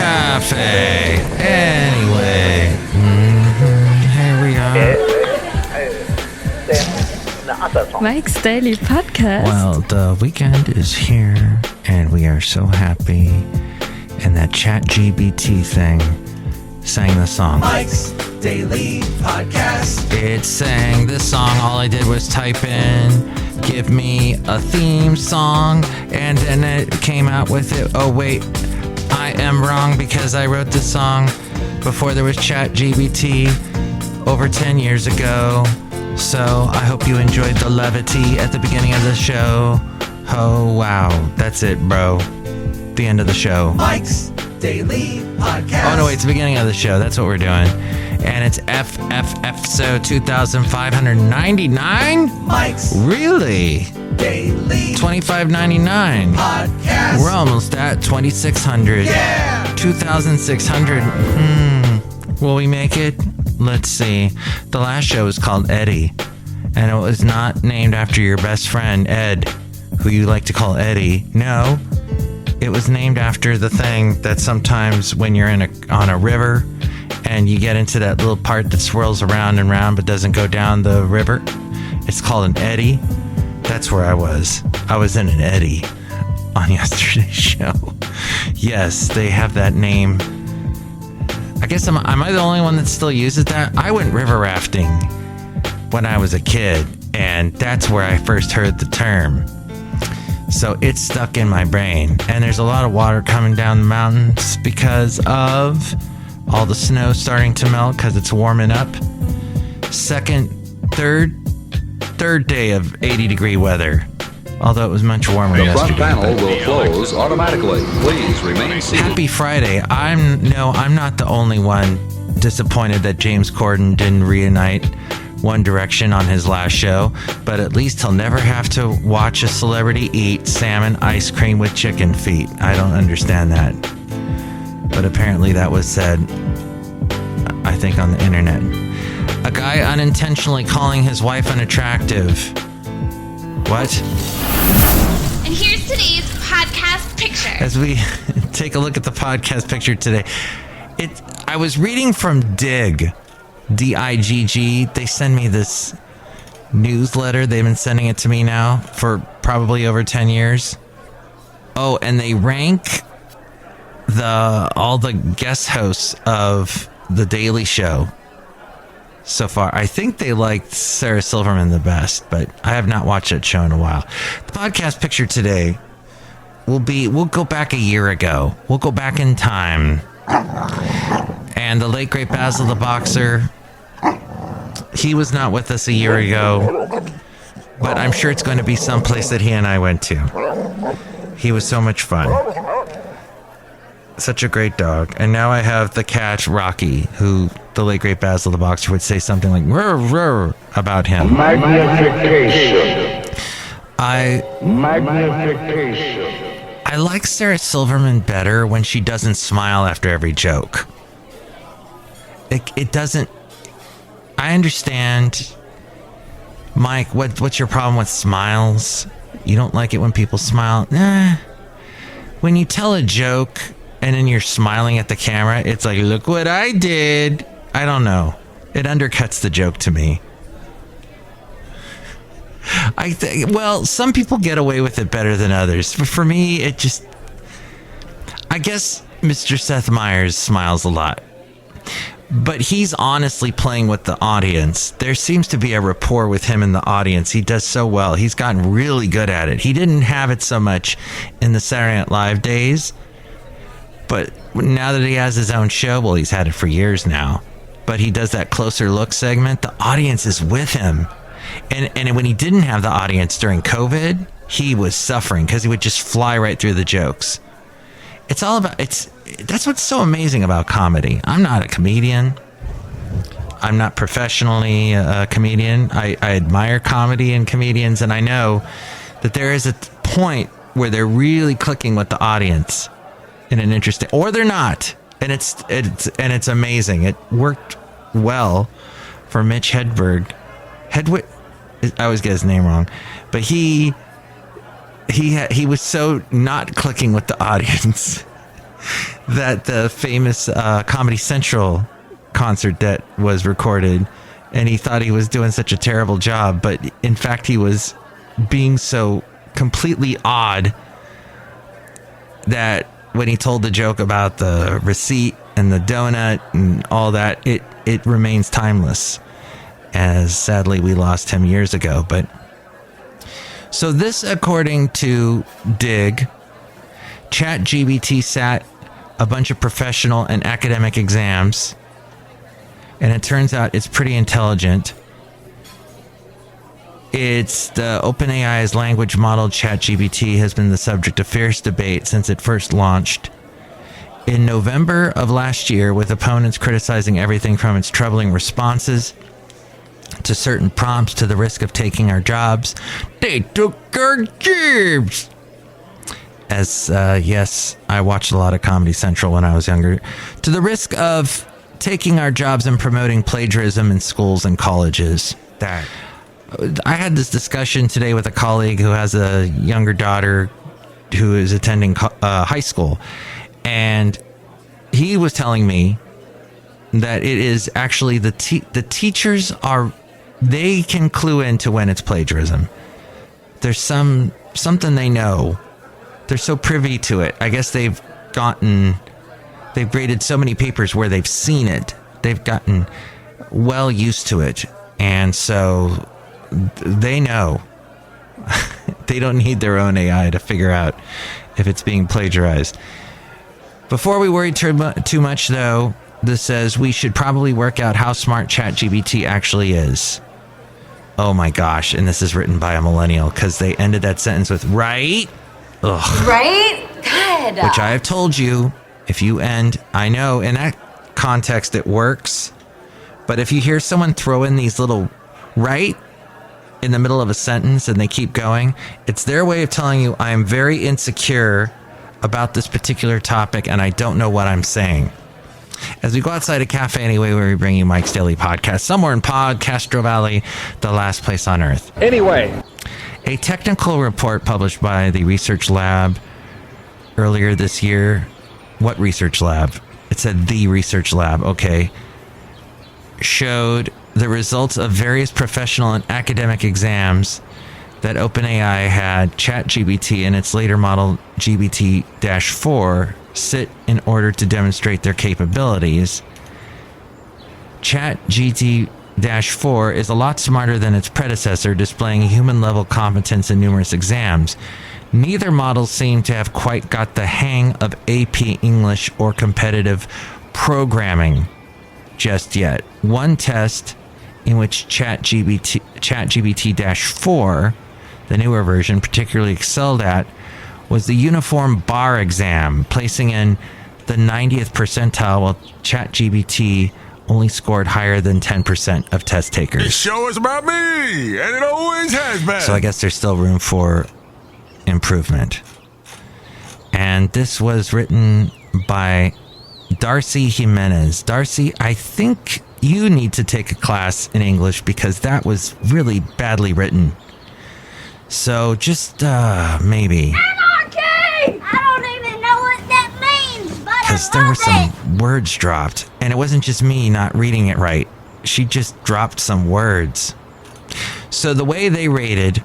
Cafe. Anyway, here we are. Mike's Daily Podcast. Well, the weekend is here, and we are so happy. And that ChatGPT thing sang the song. Mike's Daily Podcast. It sang the song. All I did was type in, give me a theme song, and then it came out with it. Oh, wait, I am wrong because I wrote this song before there was ChatGPT over 10 years ago. So I hope you enjoyed the levity at the beginning of the show. Oh, wow. That's it, bro. The end of the show. Mike's Daily Podcast. Oh, no, wait. It's the beginning of the show. That's what we're doing. And it's episode 2599? Mike's Really? Daily $25.99. Podcast. We're almost at 2,600. Yeah. 2,600. Will we make it? Let's see. The last show was called Eddie, and it was not named after your best friend, Ed, who you like to call Eddie. No, it was named after the thing that sometimes when you're on a river and you get into that little part that swirls around and around but doesn't go down the river, it's called an eddy. That's where I was. I was in an eddy on yesterday's show. Yes, they have that name. I guess am I the only one that still uses that? I went river rafting when I was a kid, and that's where I first heard the term. So it's stuck in my brain. And there's a lot of water coming down the mountains because of all the snow starting to melt because it's warming up. Third day of 80-degree weather. Although it was much warmer yesterday. The front panel will close automatically. Please remain seated. Happy Friday. I'm not the only one disappointed that James Corden didn't reunite One Direction on his last show, but at least he'll never have to watch a celebrity eat salmon ice cream with chicken feet. I don't understand that. But apparently that was said, I think, on the internet. A guy unintentionally calling his wife unattractive. What? And here's today's podcast picture. As we take a look at the podcast picture today, I was reading from Dig, D-I-G-G. They send me this newsletter. They've been sending it to me now for probably over 10 years. Oh, and they rank all the guest hosts of The Daily Show so far. I think they liked Sarah Silverman the best, but I have not watched that show in a while. The podcast picture today we'll go back a year ago. We'll go back in time. And the late great Basil the Boxer, he was not with us a year ago, but I'm sure it's going to be someplace that he and I went to. He was so much fun. Such a great dog. And now I have the cat, Rocky, who the late great Basil the Boxer would say something like "rrr, rrr" about him. Magnification. Magnification. I like Sarah Silverman better when she doesn't smile after every joke. It doesn't... I understand, Mike, what's your problem with smiles? You don't like it when people smile? Nah. When you tell a joke and then you're smiling at the camera, it's like, look what I did. I don't know. It undercuts the joke to me. Well, some people get away with it better than others. But for me, it just... I guess Mr. Seth Meyers smiles a lot. But he's honestly playing with the audience. There seems to be a rapport with him and the audience. He does so well. He's gotten really good at it. He didn't have it so much in the Saturday Night Live days. But now that he has his own show, well, he's had it for years now. But he does that closer look segment. The audience is with him. And when he didn't have the audience during COVID, he was suffering because he would just fly right through the jokes. It's all about... That's what's so amazing about comedy. I'm not a comedian. I'm not professionally a comedian. I admire comedy and comedians, and I know that there is a point where they're really clicking with the audience in an interesting... Or they're not. And it's amazing. It worked well for Mitch Hedberg. I always get his name wrong, but he was so not clicking with the audience that the famous Comedy Central concert that was recorded, and he thought he was doing such a terrible job, but in fact he was being so completely odd that when he told the joke about the receipt and the donut and all that, it remains timeless, as sadly we lost him years ago. But so this, according to Dig, ChatGPT sat a bunch of professional and academic exams, and it turns out it's pretty intelligent. It's the OpenAI's language model ChatGPT has been the subject of fierce debate since it first launched in November of last year, with opponents criticizing everything from its troubling responses to certain prompts to the risk of taking our jobs. They took our jobs. As, yes, I watched a lot of Comedy Central when I was younger. To the risk of taking our jobs and promoting plagiarism in schools and colleges. That I had this discussion today with a colleague who has a younger daughter who is attending high school, and he was telling me that it is actually the teachers they can clue into when it's plagiarism. There's something they know. They're so privy to it. I guess they've graded so many papers where they've seen it. They've gotten well used to it. And so they know. They don't need their own AI to figure out if it's being plagiarized. Before we worry too much, though, this says we should probably work out how smart ChatGPT actually is. Oh my gosh. And this is written by a millennial, because they ended that sentence with, right? Ugh. Right? God. Which I have told you, if you end, I know in that context it works, but if you hear someone throw in these little right in the middle of a sentence and they keep going, it's their way of telling you I'm very insecure about this particular topic and I don't know what I'm saying. As we go outside a cafe anyway, where we bring you Mike's Daily Podcast, somewhere in Podcastro Valley, the last place on earth. Anyway. A technical report published by the research lab earlier this year. What research lab? It said the research lab. Okay. Showed the results of various professional and academic exams that OpenAI had ChatGPT and its later model GPT-4 sit in order to demonstrate their capabilities. ChatGPT-4 is a lot smarter than its predecessor, displaying human-level competence in numerous exams. Neither model seem to have quite got the hang of AP English or competitive programming just yet. One test in which ChatGPT-4, the newer version, particularly excelled at was the uniform bar exam, placing in the 90th percentile, while ChatGPT only scored higher than 10% of test takers. This show is about me, and it always has been. So I guess there's still room for improvement. And this was written by Darcy Jimenez. Darcy, I think you need to take a class in English, because that was really badly written. So just maybe. Anarchy! I don't even know what that means, but because there were some words dropped, and it wasn't just me not reading it right. She just dropped some words. So the way they rated,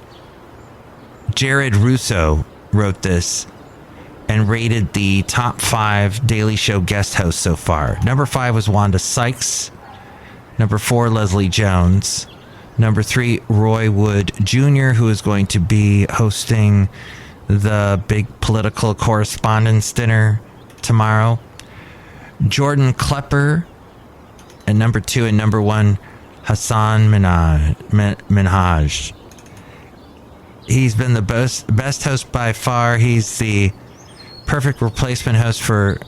Jared Russo wrote this and rated the top 5 Daily Show guest hosts so far. Number 5 was Wanda Sykes. Number 4, Leslie Jones. Number 3, Roy Wood Jr., who is going to be hosting the big political correspondence dinner tomorrow. Jordan Klepper at number 2, and number 1, Hassan Minhaj. He's been the best host by far. He's the perfect replacement host for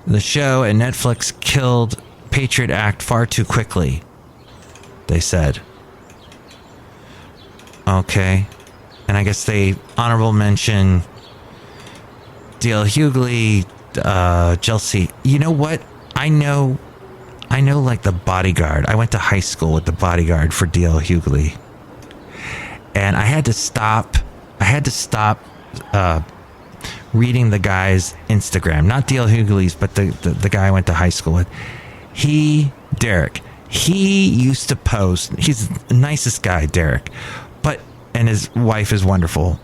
the show, and Netflix killed Patriot Act far too quickly, they said. Okay. And I guess they honorable mention D.L. Hughley, Chelsea. You know what? I know like The Bodyguard. I went to high school with The Bodyguard for D.L. Hughley. And I had to stop reading the guy's Instagram. Not D.L. Hughley's, but the guy I went to high school with. Derek, he used to post. He's the nicest guy, Derek. And his wife is wonderful.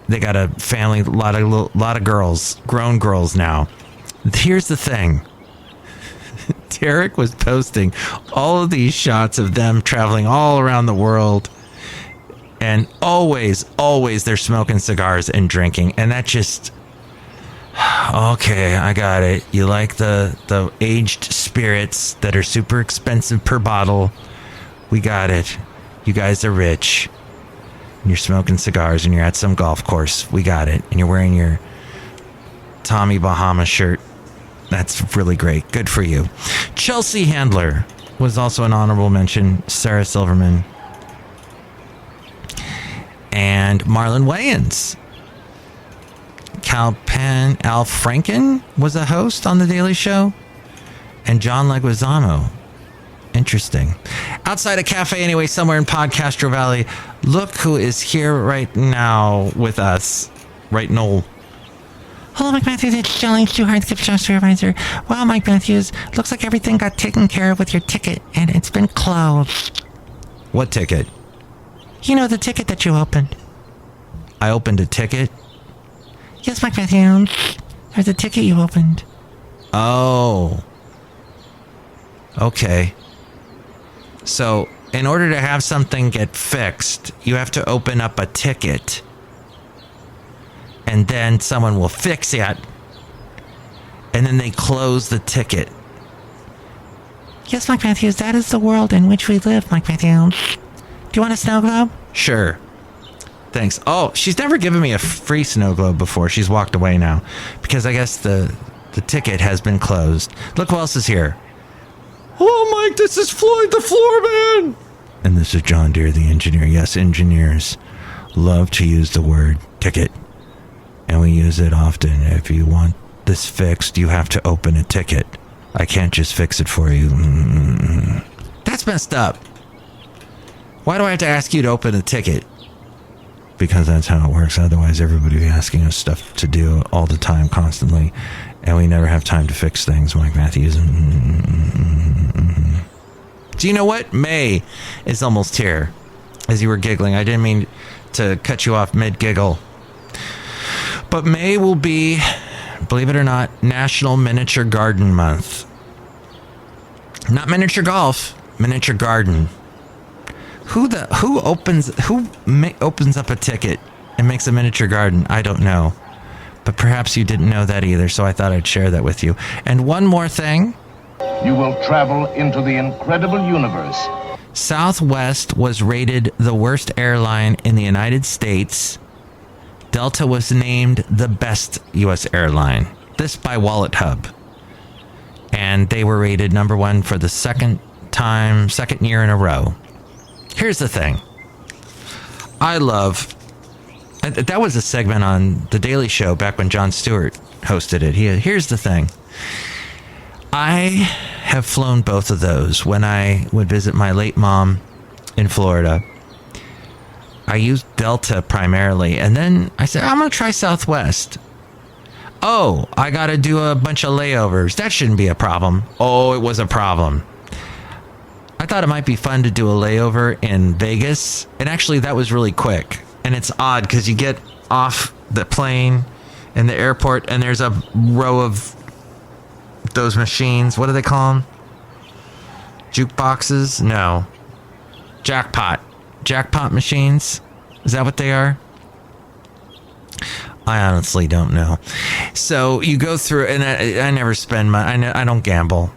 They got a family, a lot of girls, grown girls now. Here's the thing. Derek was posting all of these shots of them traveling all around the world. And always they're smoking cigars and drinking. And that just... Okay, I got it. You like the aged spirits that are super expensive per bottle. We got it. You guys are rich. And you're smoking cigars and you're at some golf course. We got it. And you're wearing your Tommy Bahama shirt. That's really great. Good for you. Chelsea Handler was also an honorable mention. Sarah Silverman. And Marlon Wayans. Cal Penn, Al Franken was a host on The Daily Show. And John Leguizamo. Interesting. Outside a cafe anyway, somewhere in Podcastro Valley. Look who is here right now with us. Right, Noel. Hello, Mike Matthews. It's Chely Shoehart, gift shop supervisor. Well, Mike Matthews, looks like everything got taken care of with your ticket, and it's been closed. What ticket? You know, the ticket that you opened. I opened a ticket? Yes, Mike Matthews. There's a ticket you opened. Oh. Okay. So, in order to have something get fixed, you have to open up a ticket. And then someone will fix it. And then they close the ticket. Yes, Mike Matthews, that is the world in which we live, Mike Matthews. Do you want a snow globe? Sure. Thanks. Oh, she's never given me a free snow globe before. She's walked away now. Because I guess the ticket has been closed. Look who else is here. Hello, Mike. This is Floyd the Floorman. And this is John Deere, the engineer. Yes, engineers love to use the word ticket. And we use it often. If you want this fixed, you have to open a ticket. I can't just fix it for you. That's messed up. Why do I have to ask you to open a ticket? Because that's how it works. Otherwise, everybody would be asking us stuff to do all the time, constantly. And we never have time to fix things, Mike Matthews. Do you know what? May is almost here. As you were giggling. I didn't mean to cut you off mid-giggle. But May will be, believe it or not, National Miniature Garden Month. Not miniature golf, miniature garden. Who opens up a ticket and makes a miniature garden? I don't know. But perhaps you didn't know that either, so I thought I'd share that with you. And one more thing. You will travel into the incredible universe. Southwest was rated the worst airline in the United States. Delta was named the best U.S. airline. This by Wallet Hub. And they were rated number one for the second year in a row. Here's the thing. That was a segment on The Daily Show back when Jon Stewart hosted it. Here's the thing. I have flown both of those when I would visit my late mom in Florida. I used Delta primarily, and then I said, I'm going to try Southwest. Oh, I got to do a bunch of layovers. That shouldn't be a problem. Oh, it was a problem. I thought it might be fun to do a layover in Vegas, and actually that was really quick. And it's odd because you get off the plane in the airport, and there's a row of those machines. What do they call them? Jukeboxes? No. Jackpot machines? Is that what they are? I honestly don't know. So you go through, and I never spend money. I don't gamble.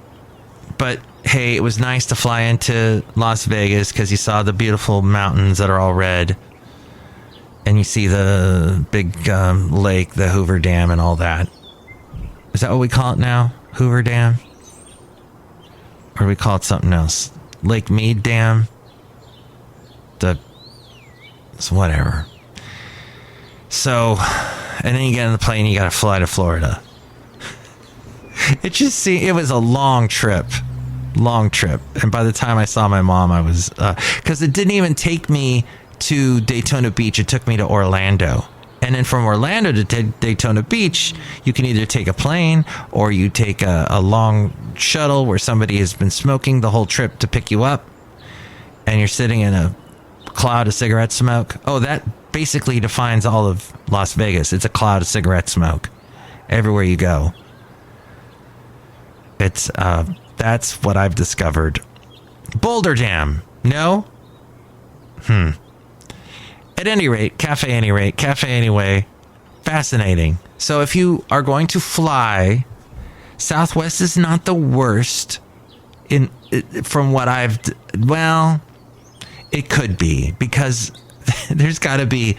But hey, it was nice to fly into Las Vegas because you saw the beautiful mountains that are all red. And you see the big lake, the Hoover Dam, and all that. Is that what we call it now? Hoover Dam? Or do we call it something else? Lake Mead Dam? It's whatever. So, and then you get on the plane, you got to fly to Florida. It was a long trip. And by the time I saw my mom, I was, because it didn't even take me to Daytona Beach. It took me to Orlando. And then from Orlando to Daytona Beach, you can either take a plane or you take a long shuttle where somebody has been smoking the whole trip to pick you up. And you're sitting in a cloud of cigarette smoke. Oh, that basically defines all of Las Vegas. It's a cloud of cigarette smoke everywhere you go. It's that's what I've discovered. Boulder Dam. No? At any rate, Cafe Anyway, fascinating. So if you are going to fly, Southwest is not the worst from what well, it could be, because there's got to be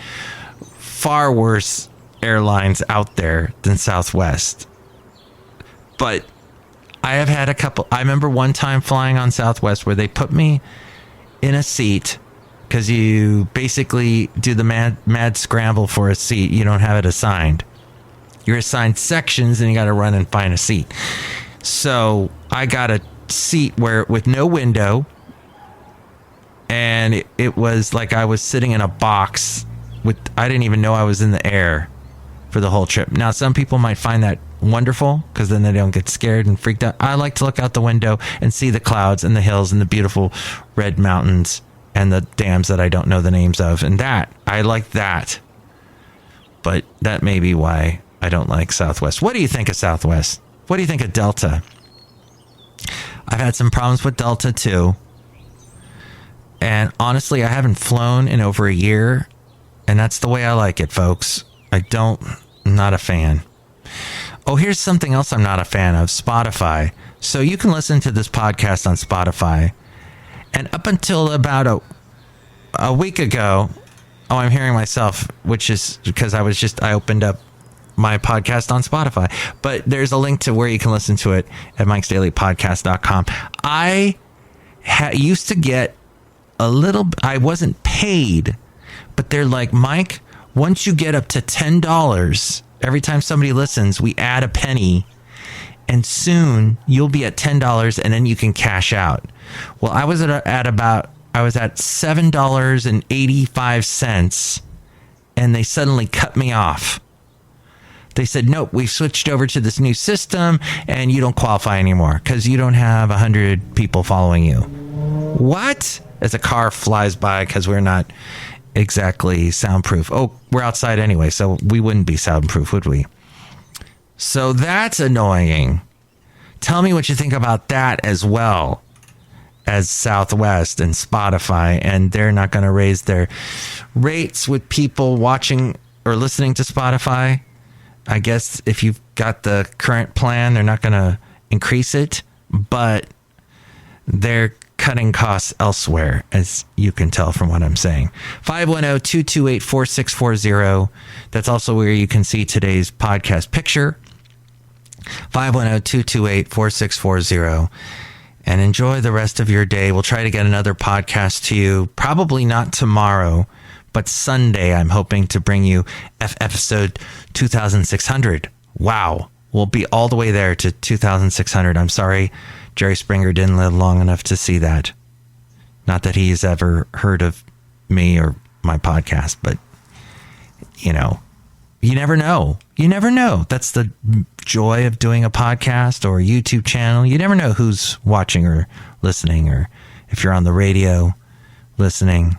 far worse airlines out there than Southwest. But I have had a couple. I remember one time flying on Southwest where they put me in a seat, because you basically do the mad scramble for a seat. You don't have it assigned. You're assigned sections and you got to run and find a seat. So I got a seat with no window, and it was like I was sitting in a box I didn't even know I was in the air for the whole trip. Now, some people might find that wonderful because then they don't get scared and freaked out. I like to look out the window and see the clouds and the hills and the beautiful red mountains and the dams that I don't know the names of. And I like that. But that may be why I don't like Southwest. What do you think of Southwest? What do you think of Delta? I've had some problems with Delta too. And honestly, I haven't flown in over a year. And that's the way I like it, folks. I'm not a fan. Oh, here's something else I'm not a fan of. Spotify. So you can listen to this podcast on Spotify. And up until about a week ago, I'm hearing myself, which is because I opened up my podcast on Spotify. But there's a link to where you can listen to it at MikesDailyPodcast.com. I used to get I wasn't paid, but they're like, Mike, once you get up to $10, every time somebody listens, we add a penny. And soon you'll be at $10 and then you can cash out. Well, I was at $7.85 and they suddenly cut me off. They said, nope, we've switched over to this new system and you don't qualify anymore because you don't have 100 people following you. What? As a car flies by, because we're not exactly soundproof. Oh, we're outside anyway, so we wouldn't be soundproof, would we? So that's annoying. Tell me what you think about that as well as Southwest and Spotify. And they're not going to raise their rates with people watching or listening to Spotify. I guess if you've got the current plan, they're not going to increase it. But they're cutting costs elsewhere, as you can tell from what I'm saying. 510-228-4640. That's also where you can see today's podcast picture. 510-228-4640. And enjoy the rest of your day. We'll try to get another podcast to you. Probably not tomorrow, but Sunday I'm hoping to bring you episode 2600. Wow. We'll be all the way there to 2600. I'm sorry Jerry Springer didn't live long enough to see that. Not that he's ever heard of me or my podcast, but, you know, you never know. You never know. That's the joy of doing a podcast or a YouTube channel. You never know who's watching or listening, or if you're on the radio listening,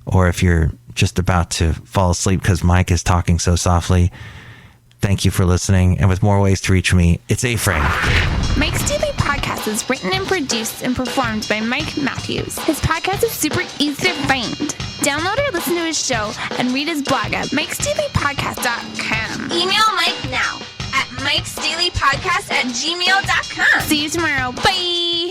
or if you're just about to fall asleep because Mike is talking so softly. Thank you for listening. And with more ways to reach me, it's A-Frame. Mike's Daily Podcast is written and produced and performed by Mike Matthews. His podcast is super easy to find. Download or listen to his show and read his blog at MikesDailyPodcast.com. Email Mike now at MikesDailyPodcast@gmail.com. See you tomorrow. Bye.